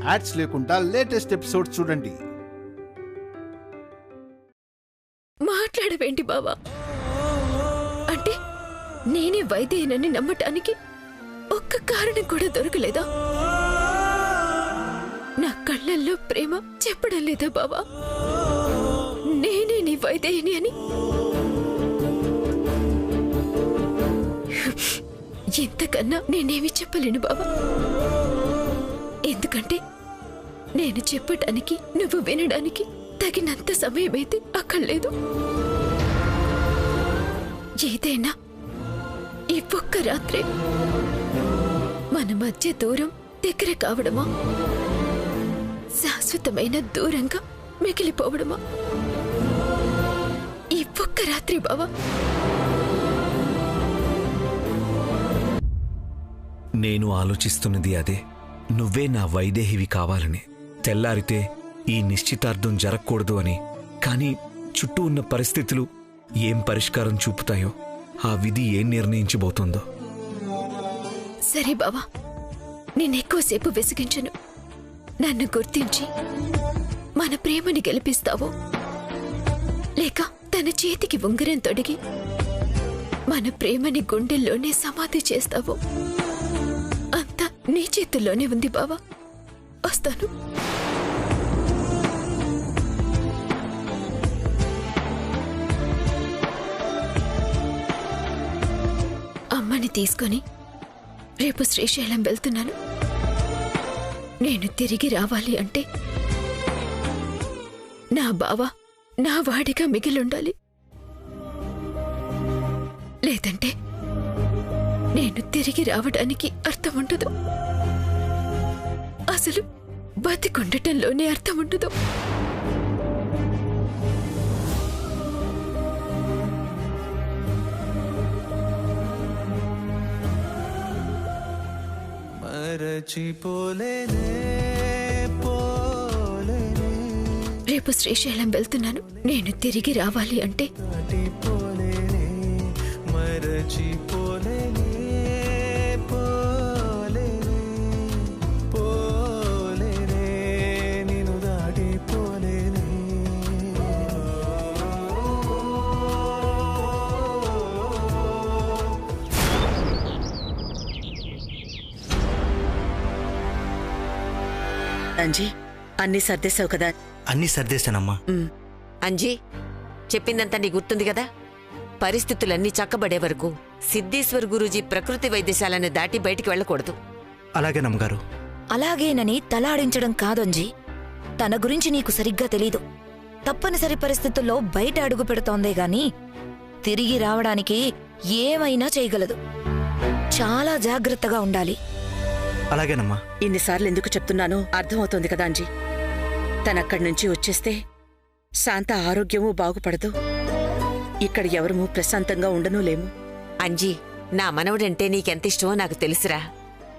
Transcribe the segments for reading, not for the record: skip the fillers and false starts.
Ads లేకుండా latest episodes చూడండి. మాట్లాడవేంటి బావా? అంటే నేనే వైద్యనని నమ్మటానికి ఒక్క కారణం కూడా దొరకలేదా? నా కళ్ళల్లో ప్రేమ చెప్పడం లేదా బావా? నేనే నీ వైద్యని అని. ఇంతకన్నా నేనేమి చెప్పలేను బావా. ఎందుకంటే నేను చెప్పటానికి నువ్వు వినడానికి తగినంత సమయమైతే అక్కడ లేదు. ఏదైనా ఈ ఒక్క రాత్రే మన మధ్య దూరం దగ్గర కావడమా, శాశ్వతమైన దూరంగా మిగిలిపోవడమా? ఈ ఒక్క రాత్రి బావా. నేను ఆలోచిస్తున్నది అదే. నువ్వే నా వైదేహివి కావాలని. తెల్లారితే ఈ నిశ్చితార్థం జరగకూడదు అని. కానీ చుట్టూ ఉన్న పరిస్థితులు ఏం పరిష్కారం చూపుతాయో, ఆ విధి ఏం నిర్ణయించబోతుందో. సరే బావా, నేనెక్కువసేపు విసిగించను. నన్ను గుర్తించి మన ప్రేమని గెలిపిస్తావో, లేక తన చేతికి ఉంగరం తొడిగి మన ప్రేమని గుండెల్లోనే సమాధి చేస్తావో, అంతా నీ చేతుల్లోనే ఉంది బావా. వస్తాను. అమ్మని తీసుకొని రేపు శ్రీశైలం వెళ్తున్నాను. నేను తిరిగి రావాలి అంటే నా బావ నా వాడిగా మిగిలుండాలి. లేదంటే నేను తిరిగి రావడానికి అర్థం ఉండదు. అసలు బతికుండటంలోనే అర్థం ఉండదు. రేపు శ్రీశైలం వెళ్తున్నాను. నేను తిరిగి రావాలి అంటే అంజీ, అన్ని సర్దేశావు కదా? అన్ని సర్దేశానమ్మా. అంజీ, చెప్పిందంతా నీ గుర్తుంది కదా? పరిస్థితులన్నీ చక్కబడే వరకు సిద్ధేశ్వర్ గురూజీ ప్రకృతి వైద్యశాలను దాటి బయటికి వెళ్ళకూడదు. అలాగే నమ్మగారు. అలాగేనని తలాడించడం కాదంజీ. తన గురించి నీకు సరిగ్గా తెలీదు. తప్పనిసరి పరిస్థితుల్లో బయట అడుగు పెడుతోందే గాని తిరిగి రావడానికి ఏమైనా చేయగలదు. చాలా జాగ్రత్తగా ఉండాలి. అలాగేనమ్మా. ఇన్నిసార్లు ఎందుకు చెప్తున్నానో అర్థమవుతోంది కదా అంజీ. తనక్కడి నుంచి వచ్చేస్తే శాంత ఆరోగ్యమూ బాగుపడదు. ఇక్కడ ఎవరమూ ప్రశాంతంగా ఉండనూ లేము. అంజీ, నా మనవడంటే నీకెంత ఇష్టమో నాకు తెలుసురా.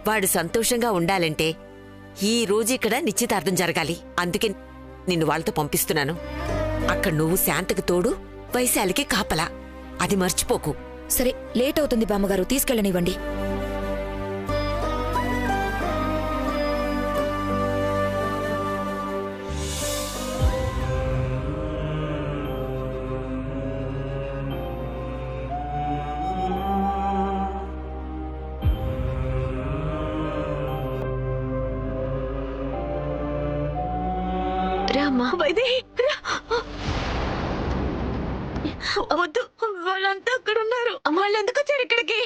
వాడు సంతోషంగా ఉండాలంటే ఈ రోజు ఇక్కడ నిశ్చితార్థం జరగాలి. అందుకే నిన్ను వాళ్ళతో పంపిస్తున్నాను. అక్కడ నువ్వు శాంతకు తోడు, వైశాలికి కాపలా. అది మర్చిపోకు. సరే, లేట్ అవుతుంది బామ్మగారు, తీసుకెళ్ళనివ్వండి. రామా. వద్దు, వాళ్ళంతా అక్కడున్నారు. వాళ్ళెందుకు వచ్చారు ఇక్కడికి?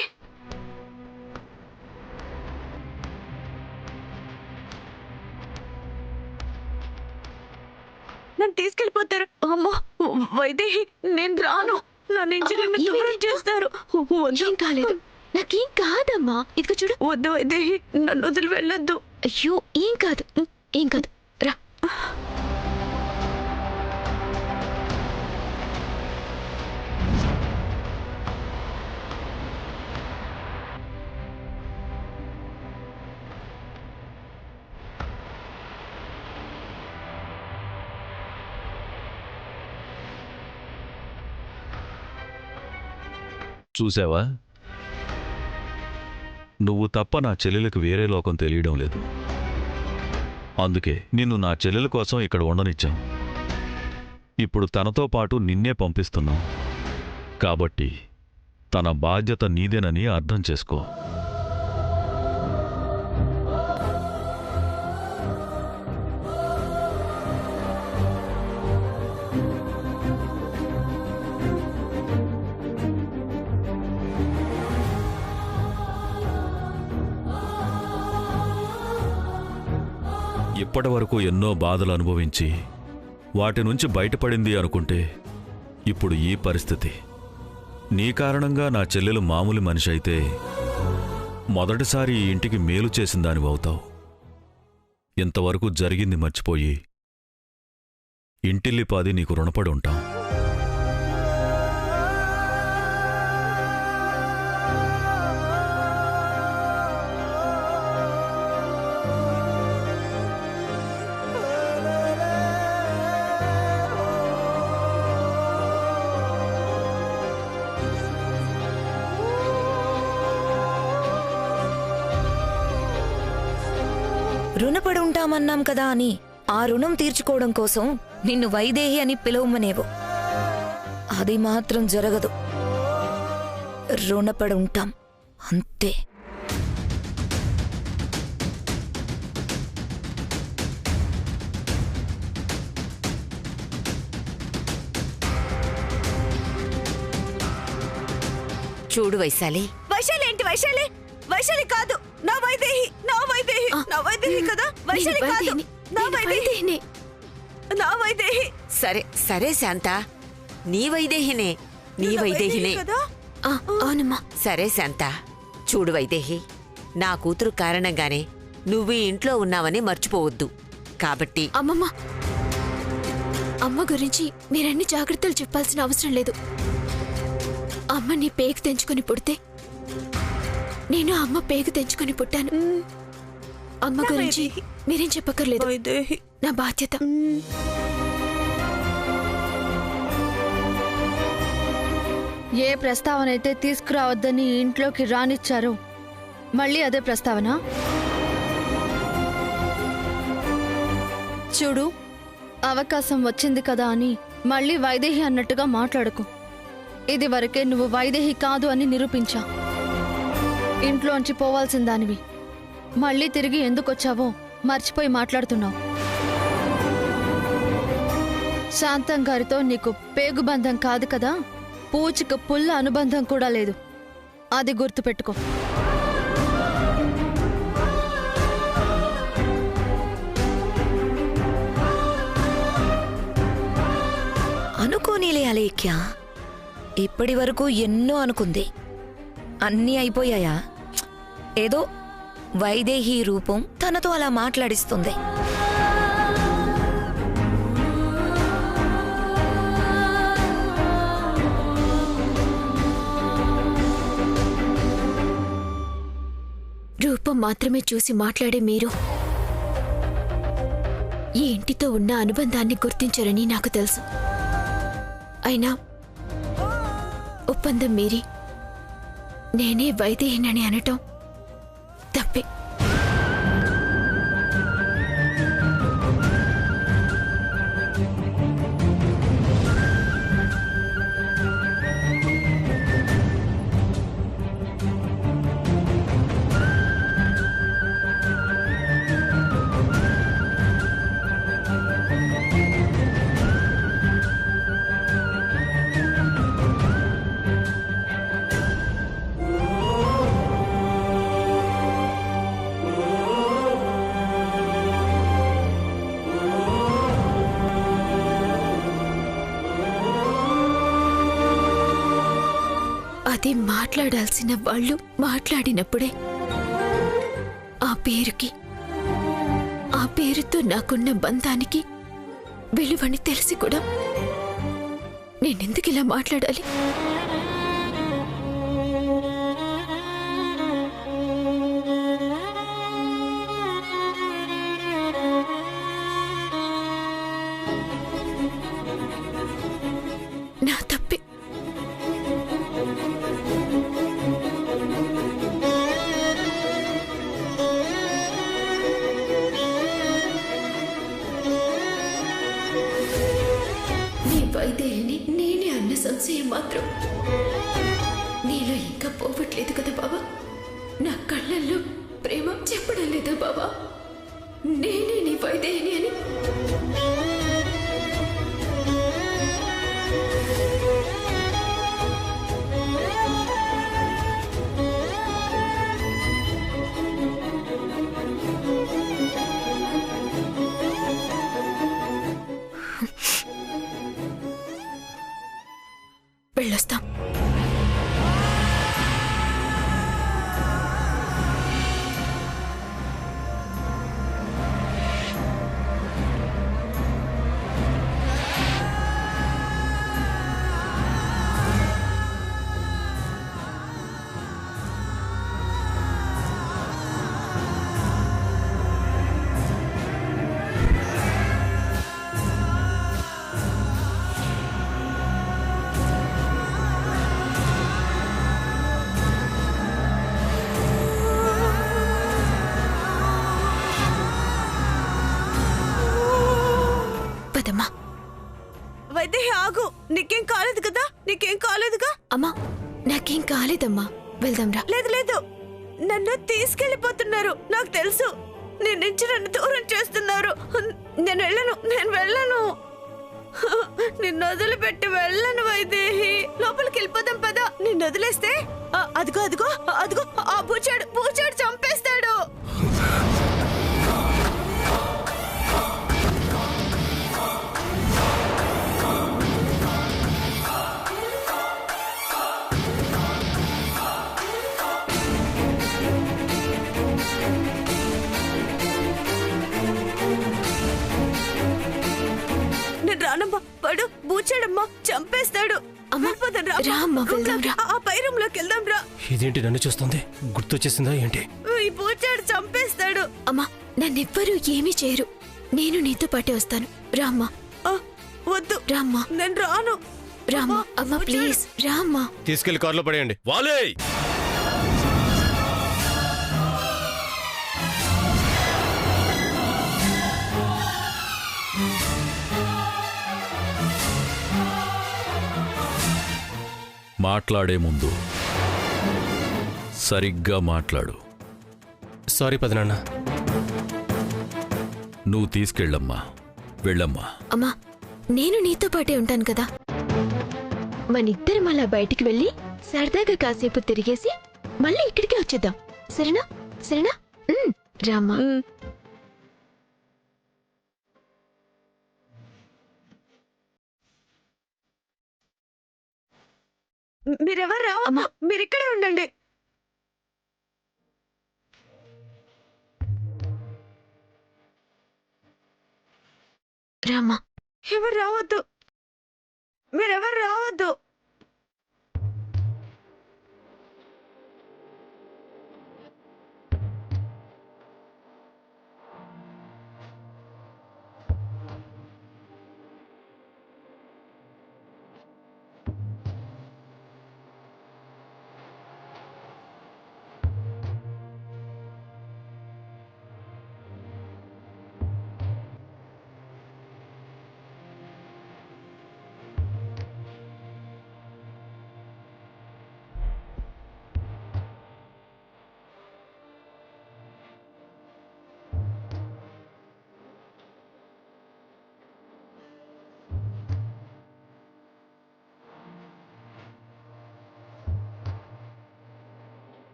నన్ను తీసుకెళ్ళిపోతారు. అమ్మో వైదేహి, నేను రాను. నన్ను ఇంజనీర్ని దూరం చేస్తారు. ఏం కాలేదు, నాకేం కాదమ్మా. ఇదిగో చూడు. వద్దు వైదేహి, నన్ను వదిలి వెళ్ళొద్దు. అయ్యో, ఏం కాదు, ఏం కాదు. రా. చూసావా, నువ్వు తప్ప నా చెల్లెలకు వేరే లోకం తెలియడం లేదు. అందుకే నిన్ను నా చెల్లెల కోసం ఇక్కడ ఉండనిచ్చాం. ఇప్పుడు తనతో పాటు నిన్నే పంపిస్తున్నాం. కాబట్టి తన బాధ్యత నీదేనని అర్థం చేసుకో. ఇప్పటివరకు ఎన్నో బాధలు అనుభవించి వాటి నుంచి బయటపడింది అనుకుంటే ఇప్పుడు ఈ పరిస్థితి. నీ కారణంగా నా చెల్లెలు మామూలు మనిషి అయితే మొదటిసారి ఈ ఇంటికి మేలు చేసిందానివవుతావు. ఇంతవరకు జరిగింది మర్చిపోయి ఇంటిల్లిపాది నీకు రుణపడి ఉంటాం. రుణపడి ఉంటామన్నాం కదా అని ఆ రుణం తీర్చుకోవడం కోసం నిన్ను వైదేహి అని పిలవమనేవు. అది మాత్రం జరగదు. రుణపడి ఉంటాం అంతే. చూడు వైశాలి. వైశాలి ఏంటి? వైశాలి వైశాలి కాదు, నా వైదేహి, నా వైదేహి, నా వైదేహి కదా. వైశాలి కాదు, నా వైదేహి, నా వైదేహి. సరే సరే శాంత, నీ వైదేహినే, నీ వైదేహినే కదా. అవునమ్మా. సరే శాంత, చూడు వైదేహి, నా కూతురు కారణంగానే నువ్వు ఈ ఇంట్లో ఉన్నావని మర్చిపోవద్దు. కాబట్టి అమ్మమ్మ, అమ్మ గురించి మీరన్ని జాగ్రత్తలు చెప్పాల్సిన అవసరం లేదు. అమ్మ నీ పేగు తెంచుకొని పుడితే నేను అమ్మ పేగు తెంచుకొని పుట్టాను. అమ్మ గురించి మీరేం చెప్పక్కర్లేదు, వైదేహి నా బాధ్యత. ఏ ప్రస్తావన అయితే తీసుకురావద్దని ఇంట్లోకి రానిచ్చారో మళ్ళీ అదే ప్రస్తావన. చూడు, అవకాశం వచ్చింది కదా అని మళ్ళీ వైదేహి అన్నట్టుగా మాట్లాడకు. ఇది వరకే నువ్వు వైదేహి కాదు అని నిరూపించా. ఇంట్లోంచి పోవాల్సిన దానివి మళ్ళీ తిరిగి ఎందుకొచ్చావో మర్చిపోయి మాట్లాడుతున్నావు. శాంతం గారితో నీకు పేగుబంధం కాదు కదా, పూచిక పుల్ల అనుబంధం కూడా లేదు. అది గుర్తుపెట్టుకో. అనుకోనీలే అలేఖ్య. ఇప్పటి వరకు ఎన్నో అనుకుంది, అన్నీ అయిపోయాయా? ఏదో వైదేహి రూపం తనతో అలా మాట్లాడిస్తుంది. రూపం మాత్రమే చూసి మాట్లాడే మీరు ఈ ఇంటితో ఉన్న అనుబంధాన్ని గుర్తించరని నాకు తెలుసు. అయినా ఒప్పందం మీరి నేనే వైదేహినని అనటం తప్పే. అది మాట్లాడాల్సిన వాళ్ళు మాట్లాడినప్పుడే ఆ పేరుకి, ఆ పేరుతో నాకున్న బంధానికి విలువని తెలిసి కూడా నేనెందుకు ఇలా మాట్లాడాలి? నా తప్పే. వైదేహిని నేనే అన్న సంశయం మాత్రం నీలో ఇంకా పోవట్లేదు కదా బాబా. నా కళ్ళల్లో ప్రేమ చెప్పడం లేదా బాబా నేనే నీ వైదేహిని అని? వెళ్ళొస్తాం. పదమ్మా. వైదేహి ఆగు, నీకేం కాలేదు కదా? నీకేం కాలేదుగా? అమ్మా నాకేం కాలేదమ్మా, వెళ్దాంరా. లేదు లేదు, నన్ను తీసుకెళ్లిపోతున్నారు. నాకు తెలుసు, నీ నుంచి నన్ను దూరం చేస్తున్నారు. నేను వెళ్ళను. నిన్ను వదిలిపెట్టి వెళ్ళను వైదేహి. లోపలికి వెళ్ళిపోదాం పద. నిన్ను వదిలేస్తే అదిగో అదిగో అదిగో ఆ పూచాడు చంపేస్తాడు. నేను రానమ్మా, పడు బూచాడమ్మా చంపేస్తాడు. ఆ పై రూమ్ లోకి వెళ్దాం రా. ఇదేంటి నన్ను చూస్తుంది? గుర్తొచ్చేసిందా ఏంటి? ఈ బూచాడు చంపేస్తాడు. అమ్మా నన్నెవ్వరూ ఏమీ చేయరు, నేను నీతో పాటే వస్తాను. రామ్మా. వద్దు రామ్మా. నేను రాను. రామ్మా. అమ్మా ప్లీజ్ రామ్మా. తీసుకెళ్లి కారులో పడేయండి. వాలే మాట్లాడే ముందు సరిగ్గా మాట్లాడు. సారీ పెదనాన్న. నువ్వు తీసుకెళ్ళమ్మా, వెళ్ళమ్మా. అమ్మా నేను నీతో పాటే ఉంటాను కదా. మనిద్దరం అలా బయటికి వెళ్ళి సరదాగా కాసేపు తిరిగేసి మళ్ళీ ఇక్కడికే వచ్చేద్దాం. సరేనా? సరేనా? రామ్మా. మీరెవరు? అమ్మా మీరిక్కడే ఉండండి. రామ్మా. ఎవరు రావద్దు, మీరెవరు రావద్దు.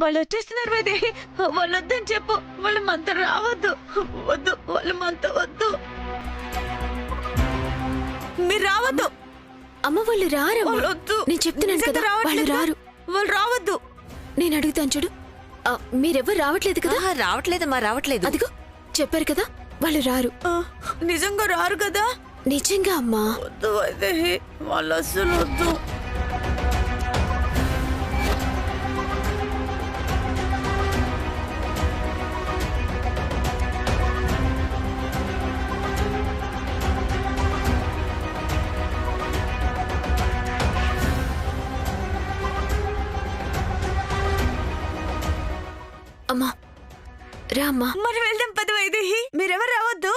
వాళ్ళు వచ్చేస్తున్నారు వైదేహి. వాళ్ళు వద్దని చెప్పు. వాళ్ళు మనతో రావద్దు. వద్దు, వాళ్ళు మనతో వద్దు. మీరు రావద్దు. అమ్మ వాళ్ళు రారమ్మా. వద్దు. నేను చెప్తున్నాను కదా వాళ్ళు రారు. వాళ్ళు రావద్దు. నేను అడుగుతాను చూడు. మీరెవ్వరు రావట్లేదు కదా? రావట్లేదమ్మా, రావట్లేదు. అదిగో చెప్పారు కదా వాళ్ళు రారు. నిజంగా రారు కదా? నిజంగా అమ్మా. వద్దు వైదేహి, వాళ్ళు అస్సలు వద్దు. రామ్మా. మనం వెళ్దాం పద వైదేహి. మీరెవరు రావద్దు.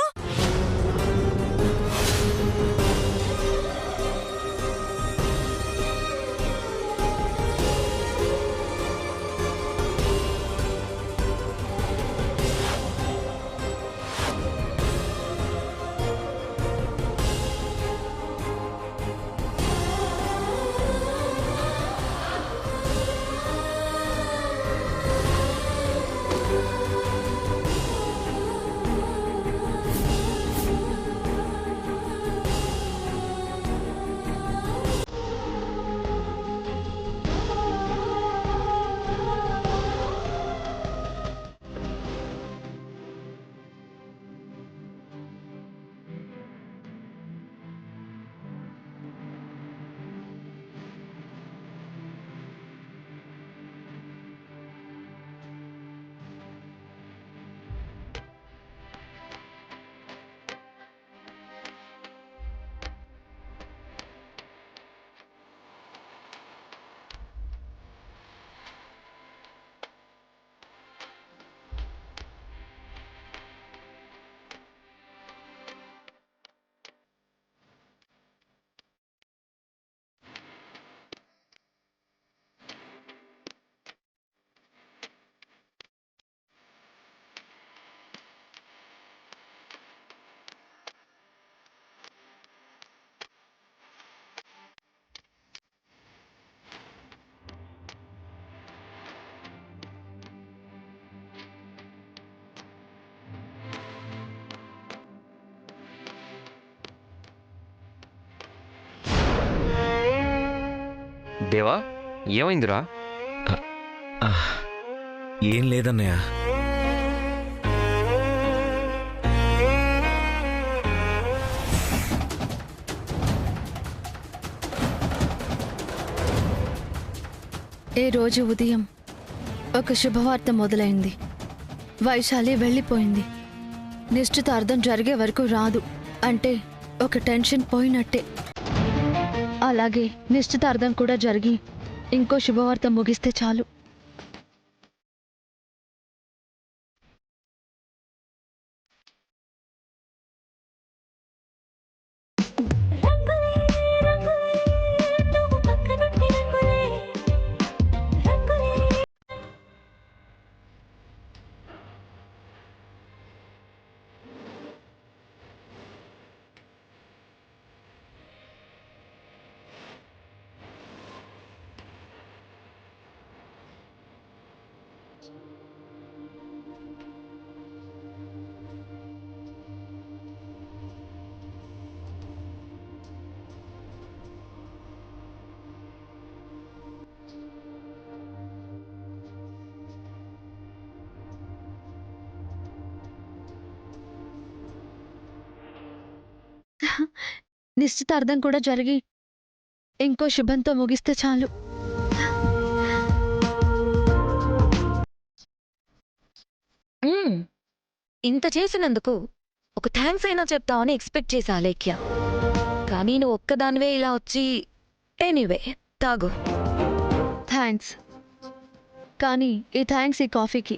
దేవా, ఏమైందిరా? ఏం లేదన్నయ్య. ఏ రోజు ఉదయం ఒక శుభవార్త మొదలైంది. వైశాలి వెళ్ళిపోయింది. నిశ్చితార్థం జరిగే వరకు రాదు అంటే ఒక టెన్షన్ పోయినట్టే. అలాగే నిశ్చితార్థం కూడా జరిగి ఇంకో శుభవార్త ముగిస్తే చాలు. నిశ్చితార్థం కూడా జరిగి ఇంకో శుభంతో ముగిస్తే చాలు. ఇంత చేసినందుకు ఒక థ్యాంక్స్ అయినా చెప్తావని ఎక్స్పెక్ట్ చేశా లేఖ్య. కానీ నువ్వు ఒక్కదానివే ఇలా వచ్చి ఎనీవే తాగు. థ్యాంక్స్. కానీ ఈ థ్యాంక్స్ ఈ కాఫీకి.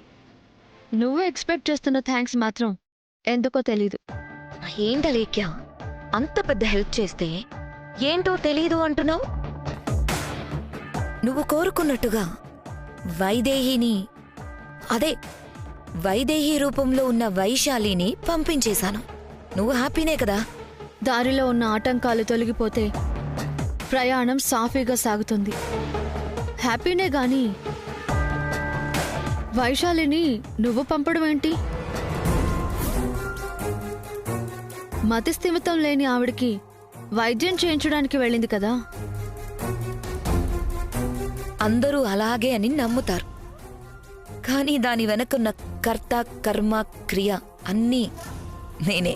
నువ్వు ఎక్స్పెక్ట్ చేస్తున్న థ్యాంక్స్ మాత్రం ఎందుకో తెలీదు. ఏంట లేఖ్య, అంత పెద్ద హెల్ప్ చేస్తే ఏంటో తెలీదు అంటున్నావు? నువ్వు కోరుకున్నట్టుగా వైదేహి రూపంలో ఉన్న వైశాలిని పంపించేశాను. నువ్వు హ్యాపీనే కదా? దారిలో ఉన్న ఆటంకాలు తొలగిపోతే ప్రయాణం సాఫీగా సాగుతుంది. హ్యాపీనే గాని వైశాలిని నువ్వు పంపడం ఏంటి? మతిస్థిమితం లేని ఆవిడికి వైద్యం చేయించడానికి వెళ్ళింది కదా. అందరూ అలాగే అని నమ్ముతారు. కానీ దాని వెనకున్న కర్త కర్మ క్రియ అన్నీ నేనే.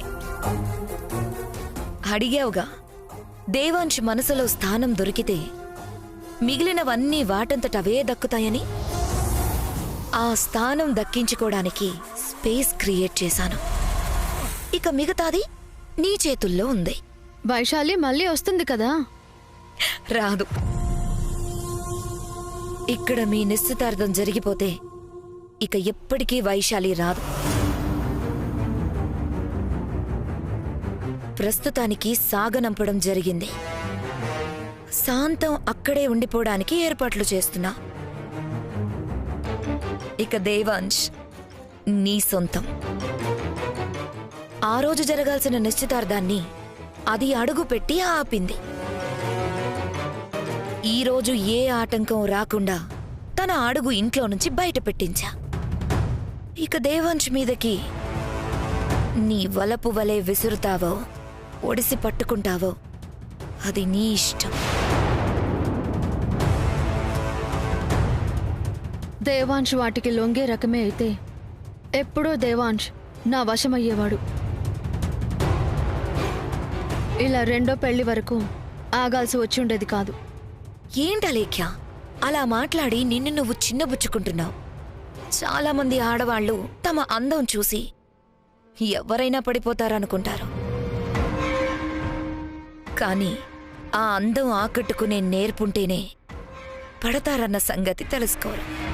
అడిగావుగా, దేవాంశ్ మనసులో స్థానం దొరికితే మిగిలినవన్నీ వాటంతటవే దక్కుతాయని. ఆ స్థానం దక్కించుకోవడానికి స్పేస్ క్రియేట్ చేశాను. ఇక మిగతాది నీ చేతుల్లో ఉంది. వైశాలి మళ్ళీ వస్తుంది కదా? రాదు. ఇక్కడ మీ నిశ్చితార్థం జరిగిపోతే ఇక ఎప్పటికీ వైశాలి రాదు. ప్రస్తుతానికి సాగనంపడం జరిగింది. శాంతం అక్కడే ఉండిపోవడానికి ఏర్పాట్లు చేస్తున్నా. ఇక దేవాంశ్ నీ సొంతం. ఆ రోజు జరగాల్సిన నిశ్చితార్థాన్ని అది అడుగు పెట్టి ఆపింది. ఈరోజు ఏ ఆటంకం రాకుండా తన అడుగు ఇంట్లో నుంచి బయట పెట్టించా. ఇక దేవాంశ్ మీదకి నీ వలపు వలె విసురుతావో ఒడిసి పట్టుకుంటావో అది నీ ఇష్టం. దేవాంశ్ వాటికి లొంగే రకమే అయితే ఎప్పుడో దేవాంశ్ నా వశమయ్యేవాడు. ఇలా రెండో పెళ్లి వరకు ఆగాల్సి వచ్చి ఉండేది కాదు. ఏంటలేఖ్య అలా మాట్లాడి నిన్ను నువ్వు చిన్నబుచ్చుకుంటున్నావు. చాలా మంది ఆడవాళ్లు తమ అందం చూసి ఎవరైనా పడిపోతారనుకుంటారు. కానీ ఆ అందం ఆకట్టుకునే నేర్పుంటేనే పడతారన్న సంగతి తెలుసుకోరు.